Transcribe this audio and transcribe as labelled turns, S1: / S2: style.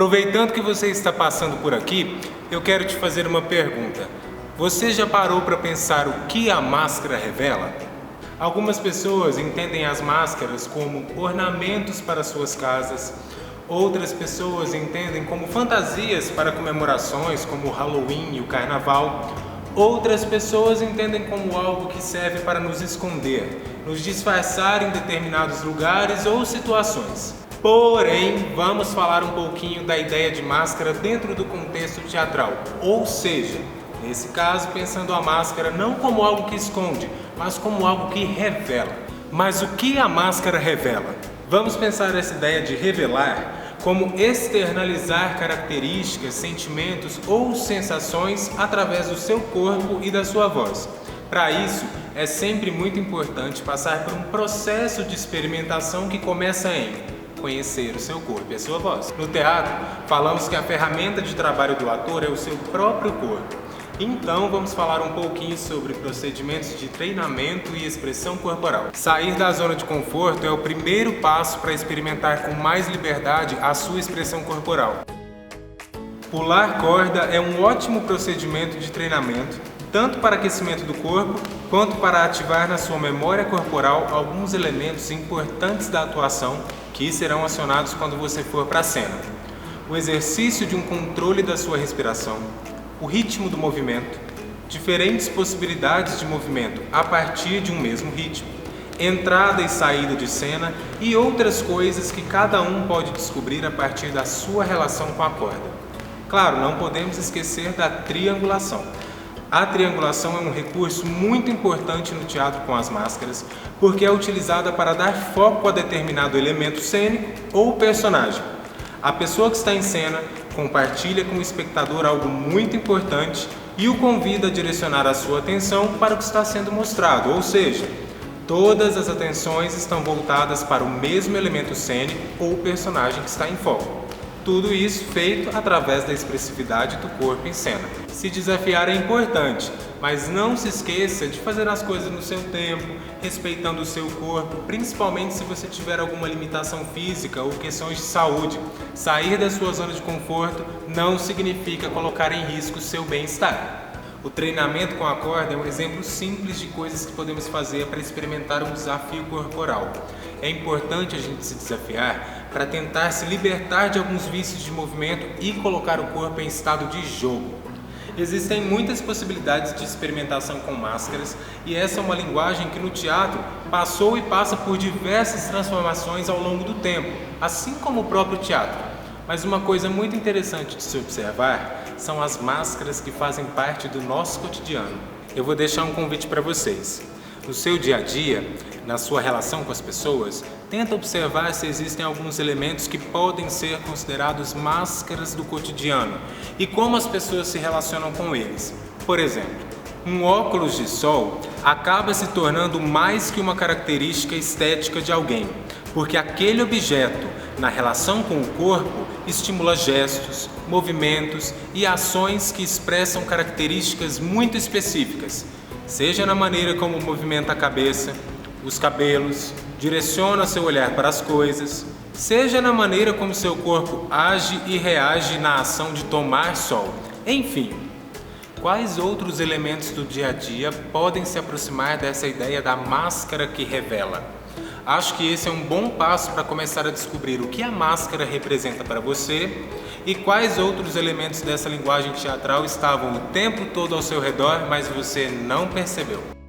S1: Aproveitando que você está passando por aqui, eu quero te fazer uma pergunta. Você já parou para pensar o que a máscara revela? Algumas pessoas entendem as máscaras como ornamentos para suas casas, outras pessoas entendem como fantasias para comemorações como o Halloween e o Carnaval. Outras pessoas entendem como algo que serve para nos esconder, nos disfarçar em determinados lugares ou situações. Porém, vamos falar um pouquinho da ideia de máscara dentro do contexto teatral, ou seja, nesse caso, pensando a máscara não como algo que esconde, mas como algo que revela. Mas o que a máscara revela? Vamos pensar essa ideia de revelar como externalizar características, sentimentos ou sensações através do seu corpo e da sua voz. Para isso, é sempre muito importante passar por um processo de experimentação que começa em conhecer o seu corpo e a sua voz. No teatro, falamos que a ferramenta de trabalho do ator é o seu próprio corpo. Então, vamos falar um pouquinho sobre procedimentos de treinamento e expressão corporal. Sair da zona de conforto é o primeiro passo para experimentar com mais liberdade a sua expressão corporal. Pular corda é um ótimo procedimento de treinamento, tanto para aquecimento do corpo, quanto para ativar na sua memória corporal alguns elementos importantes da atuação que serão acionados quando você for para a cena. O exercício de um controle da sua respiração, o ritmo do movimento, diferentes possibilidades de movimento a partir de um mesmo ritmo, entrada e saída de cena e outras coisas que cada um pode descobrir a partir da sua relação com a corda. Claro, não podemos esquecer da triangulação. A triangulação é um recurso muito importante no teatro com as máscaras, porque é utilizada para dar foco a determinado elemento cênico ou personagem. A pessoa que está em cena compartilha com o espectador algo muito importante e o convida a direcionar a sua atenção para o que está sendo mostrado, ou seja, todas as atenções estão voltadas para o mesmo elemento cênico ou personagem que está em foco. Tudo isso feito através da expressividade do corpo em cena. Se desafiar é importante, mas não se esqueça de fazer as coisas no seu tempo, respeitando o seu corpo, principalmente se você tiver alguma limitação física ou questões de saúde. Sair da sua zona de conforto não significa colocar em risco o seu bem-estar. O treinamento com a corda é um exemplo simples de coisas que podemos fazer para experimentar um desafio corporal. É importante a gente se desafiar para tentar se libertar de alguns vícios de movimento e colocar o corpo em estado de jogo. Existem muitas possibilidades de experimentação com máscaras e essa é uma linguagem que no teatro passou e passa por diversas transformações ao longo do tempo, assim como o próprio teatro. Mas uma coisa muito interessante de se observar são as máscaras que fazem parte do nosso cotidiano. Eu vou deixar um convite para vocês. No seu dia a dia, na sua relação com as pessoas, tenta observar se existem alguns elementos que podem ser considerados máscaras do cotidiano e como as pessoas se relacionam com eles. Por exemplo, um óculos de sol acaba se tornando mais que uma característica estética de alguém, porque aquele objeto, na relação com o corpo, estimula gestos, movimentos e ações que expressam características muito específicas, seja na maneira como movimenta a cabeça, os cabelos, direciona seu olhar para as coisas, seja na maneira como seu corpo age e reage na ação de tomar sol. Enfim, quais outros elementos do dia a dia podem se aproximar dessa ideia da máscara que revela? Acho que esse é um bom passo para começar a descobrir o que a máscara representa para você e quais outros elementos dessa linguagem teatral estavam o tempo todo ao seu redor, mas você não percebeu.